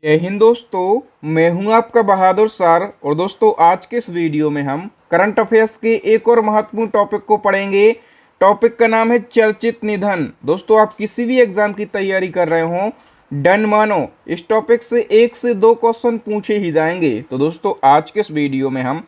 जय हिंद दोस्तों, मैं हूं आपका बहादुर सर। और दोस्तों, आज के इस वीडियो में हम करंट अफेयर्स के एक और महत्वपूर्ण टॉपिक को पढ़ेंगे। टॉपिक का नाम है चर्चित निधन। दोस्तों, आप किसी भी एग्जाम की तैयारी कर रहे हो, डन मानो, इस टॉपिक से 1 से 2 क्वेश्चन पूछे ही जाएंगे। तो दोस्तों, आज के इस वीडियो में हम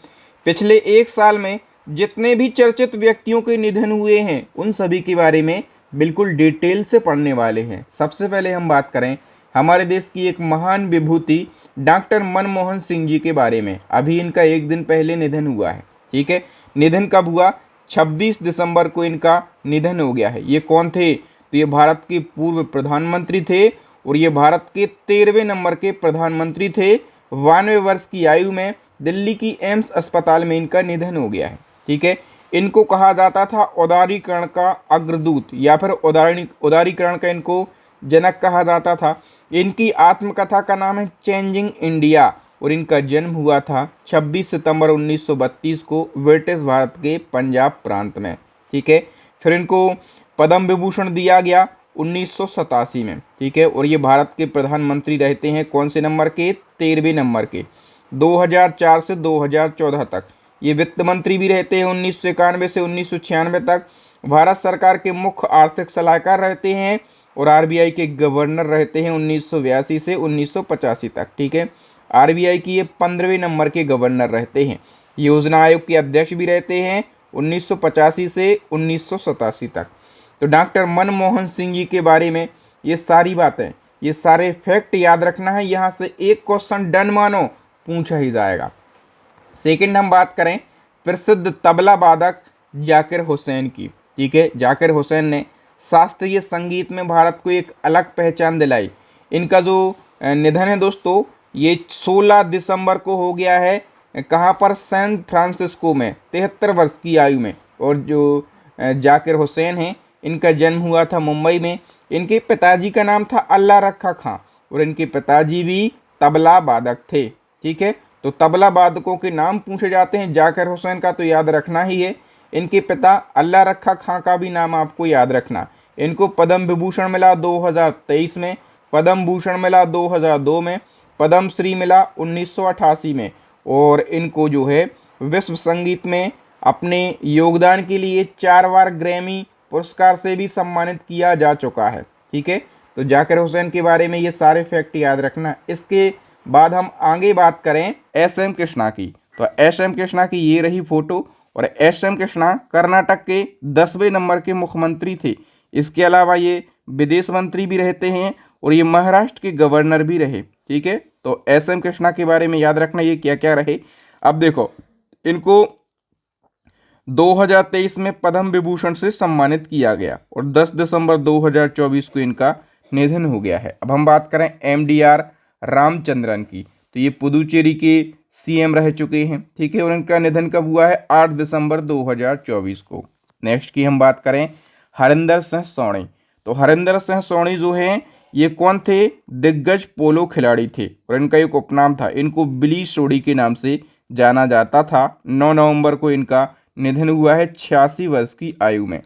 पिछले 1 साल में जितने भी चर्चित व्यक्तियों के निधन हुए हैं उन सभी के बारे में बिल्कुल डिटेल से पढ़ने वाले हैं। सबसे पहले हम बात करें हमारे देश की एक महान विभूति डॉक्टर मनमोहन सिंह जी के बारे में। अभी इनका 1 दिन पहले निधन हुआ है। ठीक है, निधन कब हुआ? 26 दिसंबर को इनका निधन हो गया है। ये कौन थे? तो ये भारत के पूर्व प्रधानमंत्री थे और ये भारत के 13वें नंबर के प्रधानमंत्री थे। 92 वर्ष की आयु में दिल्ली की एम्स अस्पताल में इनका निधन हो गया है। ठीक है, इनको कहा जाता था उदारीकरण का अग्रदूत या फिर उदारीकरण का इनको जनक कहा जाता था। इनकी आत्मकथा का नाम है चेंजिंग इंडिया और इनका जन्म हुआ था 26 सितंबर 1932 को ब्रिटिश भारत के पंजाब प्रांत में। ठीक है, फिर इनको पद्म विभूषण दिया गया 1987 में। ठीक है, और ये भारत के प्रधानमंत्री रहते हैं कौन से नंबर के? 13वें नंबर के। 2004 से 2014 तक ये वित्त मंत्री भी रहते हैं। 1991 से 1996 तक भारत सरकार के मुख्य आर्थिक सलाहकार रहते हैं और आरबीआई के गवर्नर रहते हैं 1982 से 1985 तक। ठीक है, आरबीआई की ये 15वें नंबर के गवर्नर रहते हैं। योजना आयोग के अध्यक्ष भी रहते हैं 1985 से 1987 तक। तो डॉक्टर मनमोहन सिंह जी के बारे में ये सारी बातें, ये सारे फैक्ट याद रखना है। यहाँ से एक क्वेश्चन डन मानो पूछा ही जाएगा। सेकंड हम बात करें प्रसिद्ध तबला वादक जाकिर हुसैन की। ठीक है, जाकिर हुसैन ने शास्त्रीय संगीत में भारत को एक अलग पहचान दिलाई। इनका जो निधन है दोस्तों, ये 16 दिसंबर को हो गया है। कहाँ पर? सैन फ्रांसिस्को में, 73 वर्ष की आयु में। और जो जाकिर हुसैन हैं, इनका जन्म हुआ था मुंबई में। इनके पिताजी का नाम था अल्लाह रखा खां और इनके पिताजी भी तबला वादक थे। ठीक है, तो तबला वादकों के नाम पूछे जाते हैं। जाकिर हुसैन का तो याद रखना ही है। इनके पिता अल्लाह रखा खां का भी नाम आपको याद रखना। इनको पद्म विभूषण मिला 2023 में, पद्म भूषण मिला 2002 में, पद्म श्री मिला 1988 में और इनको जो है विश्व संगीत में अपने योगदान के लिए 4 बार ग्रैमी पुरस्कार से भी सम्मानित किया जा चुका है। ठीक है, तो जाकिर हुसैन के बारे में ये सारे फैक्ट याद रखना। इसके बाद हम आगे बात करें एस.एम. कृष्णा की। तो एस.एम. कृष्णा की ये रही फोटो और एस.एम. कृष्णा कर्नाटक के 10वें नंबर के मुख्यमंत्री थे। इसके अलावा ये विदेश मंत्री भी रहते हैं और ये महाराष्ट्र के गवर्नर भी रहे। ठीक है, तो एस.एम. कृष्णा के बारे में याद रखना ये क्या क्या रहे। अब देखो, इनको 2023 में पद्म विभूषण से सम्मानित किया गया और 10 दिसंबर 2024 को इनका निधन हो गया है। अब हम बात करें एम.डी.आर. रामचंद्रन की। तो ये पुदुचेरी के सीएम रह चुके हैं। ठीक है, और इनका निधन कब हुआ है? 8 दिसंबर 2024 को। नेक्स्ट की हम बात करें हरिंदर सिंह सोनी। तो हरिंदर सिंह सोनी जो हैं, ये कौन थे? दिग्गज पोलो खिलाड़ी थे और इनका एक उपनाम था। इनको बिली सोडी के नाम से जाना जाता था। 9 नवंबर को इनका निधन हुआ है 86 वर्ष की आयु में।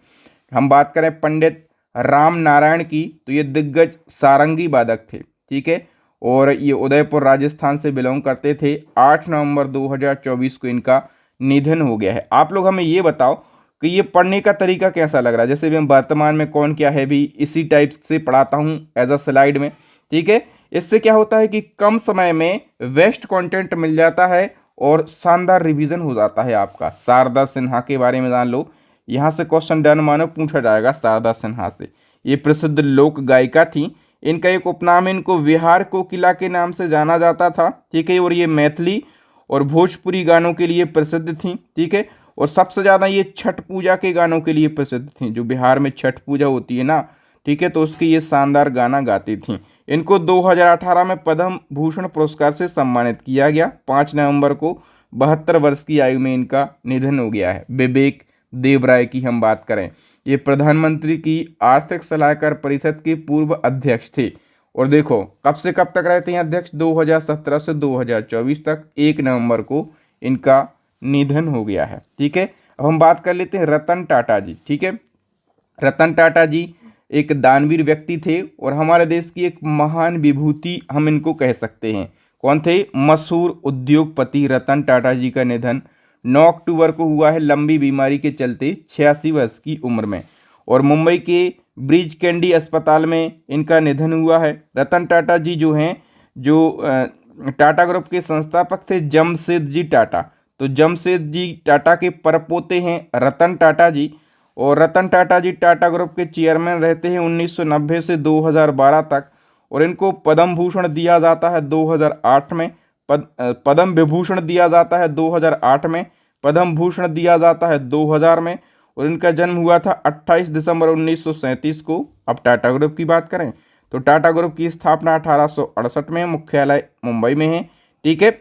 हम बात करें पंडित राम नारायण की। तो ये दिग्गज सारंगी वादक थे। ठीक है, और ये उदयपुर राजस्थान से बिलोंग करते थे। 8 नवंबर 2024 को इनका निधन हो गया है। आप लोग हमें ये बताओ कि ये पढ़ने का तरीका कैसा लग रहा है। जैसे भी हम वर्तमान में कौन क्या है भी इसी टाइप से पढ़ाता हूँ एज अ स्लाइड में। ठीक है, इससे क्या होता है कि कम समय में बेस्ट कंटेंट मिल जाता है और शानदार रिवीजन हो जाता है आपका। शारदा सिन्हा के बारे में जान लो। यहाँ से क्वेश्चन डन मानो पूछा जाएगा शारदा सिन्हा से। ये प्रसिद्ध लोक गायिका थी। इनका एक उपनाम, इनको विहार कोकिला के नाम से जाना जाता था। ठीक है, और ये मैथिली और भोजपुरी गानों के लिए प्रसिद्ध थी। ठीक है, और सबसे ज़्यादा ये छठ पूजा के गानों के लिए प्रसिद्ध थी। जो बिहार में छठ पूजा होती है ना, ठीक है, तो उसके ये शानदार गाना गाती थी। इनको 2018 में पद्म भूषण पुरस्कार से सम्मानित किया गया। 5 नवंबर को 72 वर्ष की आयु में इनका निधन हो गया है। विवेक देवराय की हम बात करें, ये प्रधानमंत्री की आर्थिक सलाहकार परिषद के पूर्व अध्यक्ष थे और देखो कब से कब तक रहते हैं अध्यक्ष? 2017 से 2024 तक। 1 नवंबर को इनका निधन हो गया है। ठीक है, अब हम बात कर लेते हैं रतन टाटा जी। ठीक है, रतन टाटा जी एक दानवीर व्यक्ति थे और हमारे देश की एक महान विभूति हम इनको कह सकते हैं। कौन थे? मशहूर उद्योगपति रतन टाटा जी का निधन 9 अक्टूबर को हुआ है, लंबी बीमारी के चलते 86 वर्ष की उम्र में। और मुंबई के ब्रीच कैंडी अस्पताल में इनका निधन हुआ है। रतन टाटा जी जो हैं, जो टाटा ग्रुप के संस्थापक थे जमशेदजी टाटा। तो जमशेदजी टाटा के परपोते हैं रतन टाटा जी। और रतन टाटा जी टाटा ग्रुप के चेयरमैन रहते हैं 1990 से 2012 तक। और इनको पद्म भूषण दिया जाता है 2008 में, पद्म विभूषण दिया जाता है 2008 में, पद्म भूषण दिया जाता है 2000 में। और इनका जन्म हुआ था 28 दिसंबर 1937 को। अब टाटा ग्रुप की बात करें तो टाटा ग्रुप की स्थापना 1868 में, मुख्यालय मुंबई में है। ठीक है,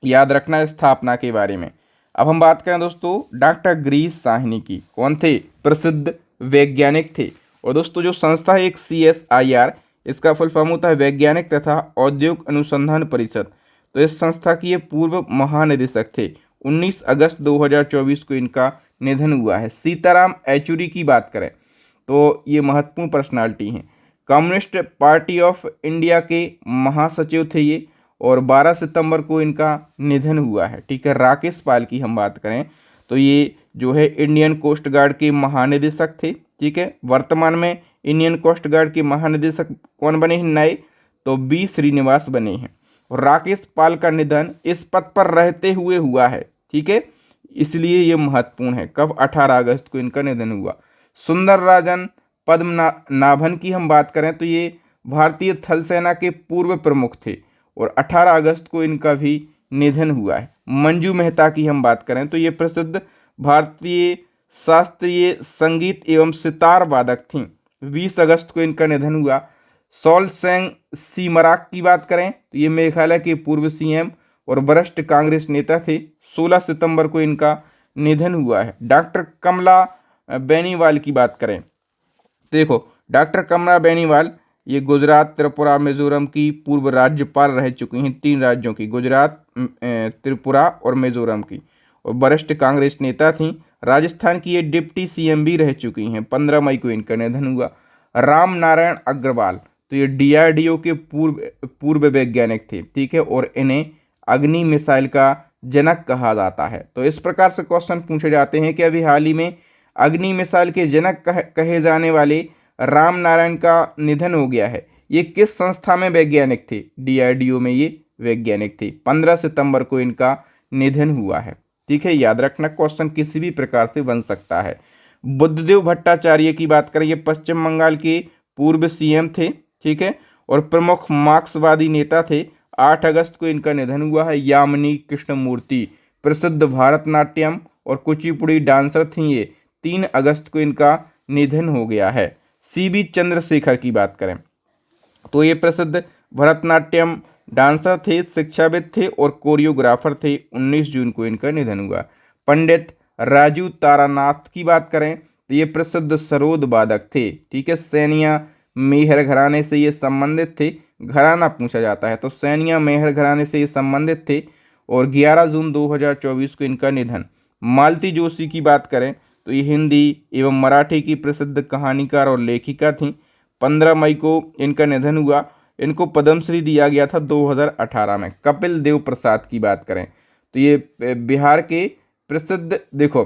याद रखना स्थापना के बारे में। अब हम बात करें दोस्तों डॉक्टर गिरीश साहनी की। कौन थे? प्रसिद्ध वैज्ञानिक थे। और दोस्तों जो संस्था है एक CSIR, इसका फुल फॉर्म होता है वैज्ञानिक तथा औद्योगिक अनुसंधान परिषद। तो इस संस्था की ये पूर्व महानिदेशक थे। 19 अगस्त 2024 को इनका निधन हुआ है। सीताराम येचुरी की बात करें तो ये महत्वपूर्ण पर्सनालिटी हैं। कम्युनिस्ट पार्टी ऑफ इंडिया के महासचिव थे ये। और 12 सितंबर को इनका निधन हुआ है। ठीक है, राकेश पाल की हम बात करें तो ये जो है इंडियन कोस्ट गार्ड के महानिदेशक थे। ठीक है, वर्तमान में इंडियन कोस्ट गार्ड के महानिदेशक कौन बने हैं नए? तो बी श्रीनिवास बने हैं। और राकेश पाल का निधन इस पद पर रहते हुए हुआ है। ठीक है, इसलिए ये महत्वपूर्ण है। कब? 18 अगस्त को इनका निधन हुआ। सुंदर राजन पद्मनाभन की हम बात करें तो ये भारतीय थल सेना के पूर्व प्रमुख थे और 18 अगस्त को इनका भी निधन हुआ है। मंजू मेहता की हम बात करें तो ये प्रसिद्ध भारतीय शास्त्रीय संगीत एवं सितार वादक थीं। 20 अगस्त को इनका निधन हुआ। सॉलसेंग सीमराक की बात करें तो ये मेघालय के पूर्व CM और वरिष्ठ कांग्रेस नेता थे। 16 सितंबर को इनका निधन हुआ है। डॉक्टर कमला बेनीवाल की बात करें, देखो डॉक्टर कमला बेनीवाल ये गुजरात, त्रिपुरा, मिजोरम की पूर्व राज्यपाल रह चुकी हैं। 3 राज्यों की, गुजरात, त्रिपुरा और मिजोरम की। और वरिष्ठ कांग्रेस नेता थीं। राजस्थान की ये डिप्टी CM भी रह चुकी हैं। 15 मई को इनका निधन हुआ। राम नारायण अग्रवाल तो ये DRDO के पूर्व वैज्ञानिक थे। ठीक है, और इन्हें अग्नि मिसाइल का जनक कहा जाता है। तो इस प्रकार से क्वेश्चन पूछे जाते हैं कि अभी हाल ही में अग्नि मिसाइल के जनक कहे जाने वाले राम नारायण का निधन हो गया है। ये किस संस्था में वैज्ञानिक थे? DRDO में ये वैज्ञानिक थे। 15 सितंबर को इनका निधन हुआ है। ठीक है, याद रखना, क्वेश्चन किसी भी प्रकार से बन सकता है। बुद्धदेव भट्टाचार्य की बात करें, ये पश्चिम बंगाल के पूर्व CM थे। ठीक है, और प्रमुख मार्क्सवादी नेता थे। 8 अगस्त को इनका निधन हुआ है। यामिनी कृष्णमूर्ति प्रसिद्ध भारतनाट्यम और कुचिपुड़ी डांसर थी ये। 3 अगस्त को इनका निधन हो गया है। CB चंद्रशेखर की बात करें तो ये प्रसिद्ध भरतनाट्यम डांसर थे, शिक्षाविद थे और कोरियोग्राफर थे। 19 जून को इनका निधन हुआ। पंडित राजू तारानाथ की बात करें तो ये प्रसिद्ध सरोद वादक थे। ठीक है, सैनिया मेहर घराने से ये संबंधित थे। घराना पूछा जाता है तो सैनिया मेहर घराने से ये संबंधित थे। और 11 जून 2024 को इनका निधन। मालती जोशी की बात करें तो ये हिंदी एवं मराठी की प्रसिद्ध कहानीकार और लेखिका थीं। 15 मई को इनका निधन हुआ। इनको पद्मश्री दिया गया था 2018 में। कपिल देव प्रसाद की बात करें तो ये बिहार के प्रसिद्ध, देखो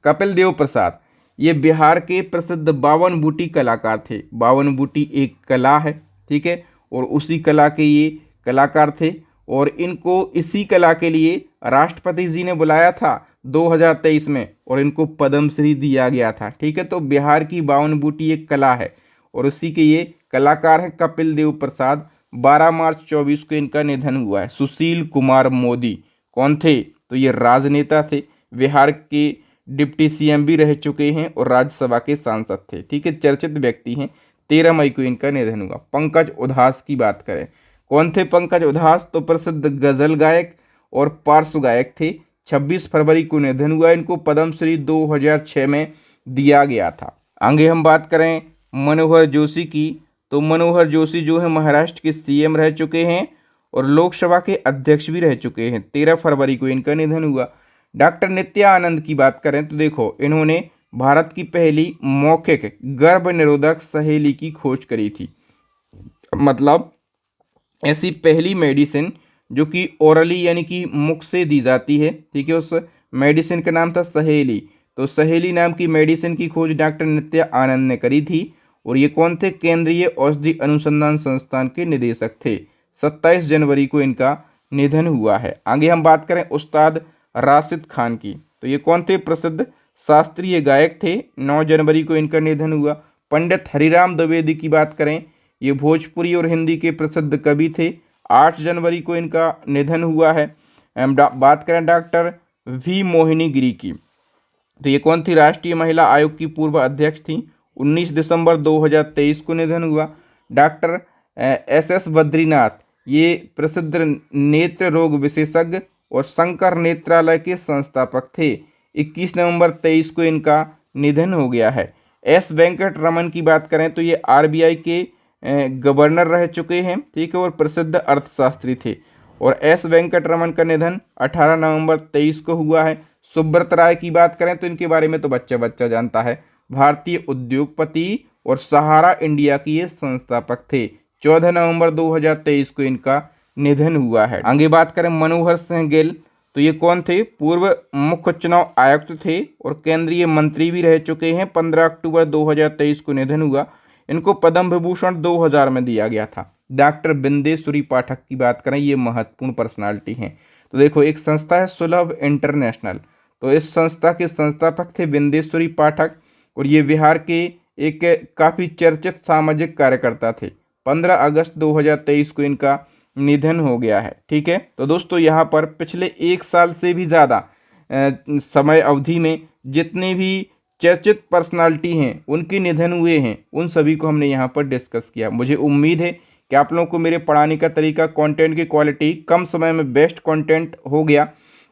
कपिल देव प्रसाद ये बिहार के प्रसिद्ध बावन बूटी कलाकार थे। बावन बूटी एक कला है। ठीक है, और उसी कला के ये कलाकार थे। और इनको इसी कला के लिए राष्ट्रपति जी ने बुलाया था 2023 में और इनको पद्मश्री दिया गया था। ठीक है, तो बिहार की बावन बूटी एक कला है और उसी के ये कलाकार हैं कपिल देव प्रसाद। 12 मार्च 24 को इनका निधन हुआ है। सुशील कुमार मोदी कौन थे? तो ये राजनेता थे, बिहार के डिप्टी CM भी रह चुके हैं और राज्यसभा के सांसद थे। ठीक है, चर्चित व्यक्ति हैं। 13 मई को इनका निधन हुआ। पंकज उधास की बात करें, कौन थे पंकज उधास? तो प्रसिद्ध गजल गायक और पार्श्व गायक थे। 26 फरवरी को निधन हुआ। इनको पद्मश्री 2006 में दिया गया था। आगे हम बात करें मनोहर जोशी की, तो मनोहर जोशी जो है महाराष्ट्र के CM रह चुके हैं और लोकसभा के अध्यक्ष भी रह चुके हैं। 13 फरवरी को इनका निधन हुआ। डॉक्टर नित्यानंद की बात करें तो देखो इन्होंने भारत की पहली मौखिक गर्भ निरोधक सहेली की खोज करी थी। मतलब ऐसी पहली मेडिसिन जो कि ओरली यानी कि मुख से दी जाती है, ठीक है, उस मेडिसिन का नाम था सहेली। तो सहेली नाम की मेडिसिन की खोज डॉक्टर नित्या आनंद ने करी थी। और ये कौन थे? केंद्रीय औषधि अनुसंधान संस्थान के निदेशक थे। 27 जनवरी को इनका निधन हुआ है। आगे हम बात करें उस्ताद राशिद खान की, तो ये कौन थे? प्रसिद्ध शास्त्रीय गायक थे। 9 जनवरी को इनका निधन हुआ। पंडित हरिराम द्विवेदी की बात करें, ये भोजपुरी और हिंदी के प्रसिद्ध कवि थे। 8 जनवरी को इनका निधन हुआ है। बात करें डॉक्टर वी मोहिनी गिरी की, तो ये कौन थी? राष्ट्रीय महिला आयोग की पूर्व अध्यक्ष थी। 19 दिसंबर 2023 को निधन हुआ। डॉक्टर एस बद्रीनाथ, ये प्रसिद्ध नेत्र रोग विशेषज्ञ और शंकर नेत्रालय के संस्थापक थे। 21 नवंबर 23 को इनका निधन हो गया है। एस वेंकट रमन की बात करें तो ये आरबीआई के गवर्नर रह चुके हैं, ठीक है, और प्रसिद्ध अर्थशास्त्री थे। और एस वेंकट रमन का निधन 18 नवंबर 23 को हुआ है। सुब्रत राय की बात करें तो इनके बारे में तो बच्चा बच्चा जानता है। भारतीय उद्योगपति और सहारा इंडिया की ये संस्थापक थे। 14 नवंबर 2023 को इनका निधन हुआ है। आगे बात करें मनोहर सिंह गिल, तो ये कौन थे? पूर्व मुख्य चुनाव आयुक्त थे और केंद्रीय मंत्री भी रह चुके हैं। 15 अक्टूबर 2023 को निधन हुआ। इनको पद्म विभूषण 2000 में दिया गया था। डॉक्टर बिंदेश्वरी पाठक की बात करें, ये महत्वपूर्ण पर्सनालिटी हैं। तो देखो, एक संस्था है सुलभ इंटरनेशनल, तो इस संस्था के संस्थापक थे बिंदेश्वरी पाठक और ये बिहार के एक काफ़ी चर्चित सामाजिक कार्यकर्ता थे। 15 अगस्त 2023 को इनका निधन हो गया है, ठीक है। तो दोस्तों, यहाँ पर पिछले 1 साल से भी ज़्यादा समय अवधि में जितने भी चर्चित पर्सनालिटी हैं उनके निधन हुए हैं, उन सभी को हमने यहाँ पर डिस्कस किया। मुझे उम्मीद है कि आप लोगों को मेरे पढ़ाने का तरीका, कंटेंट की क्वालिटी, कम समय में बेस्ट कंटेंट हो गया,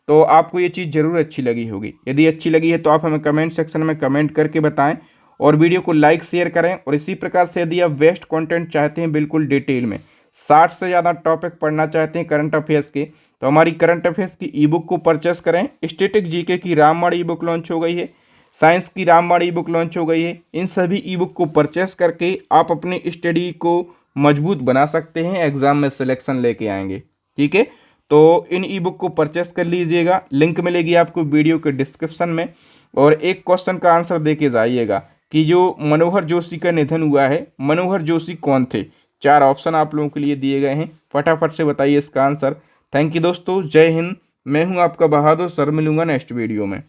तो आपको ये चीज़ ज़रूर अच्छी लगी होगी। यदि अच्छी लगी है तो आप हमें कमेंट सेक्शन में कमेंट करके बताएं और वीडियो को लाइक शेयर करें। और इसी प्रकार से यदि आप बेस्ट कंटेंट चाहते हैं बिल्कुल डिटेल में, 60 से ज़्यादा टॉपिक पढ़ना चाहते हैं करंट अफेयर्स के, तो हमारी करंट अफेयर्स की ई बुक को परचेस करें। स्टैटिक जीके की रामबाण ई बुक लॉन्च हो गई है, साइंस की रामबाण ई बुक लॉन्च हो गई है। इन सभी ई बुक को परचेस करके आप अपनी स्टडी को मजबूत बना सकते हैं, एग्जाम में सिलेक्शन लेके आएंगे, ठीक है। तो इन ई बुक को परचेस कर लीजिएगा, लिंक मिलेगी आपको वीडियो के डिस्क्रिप्शन में। और एक क्वेश्चन का आंसर दे के जाइएगा कि जो मनोहर जोशी का निधन हुआ है, मनोहर जोशी कौन थे? 4 ऑप्शन आप लोगों के लिए दिए गए हैं, फटाफट से बताइए इसका आंसर। थैंक यू दोस्तों, जय हिंद। मैं हूं आपका बहादुर सर, मिलूंगा नेक्स्ट वीडियो में।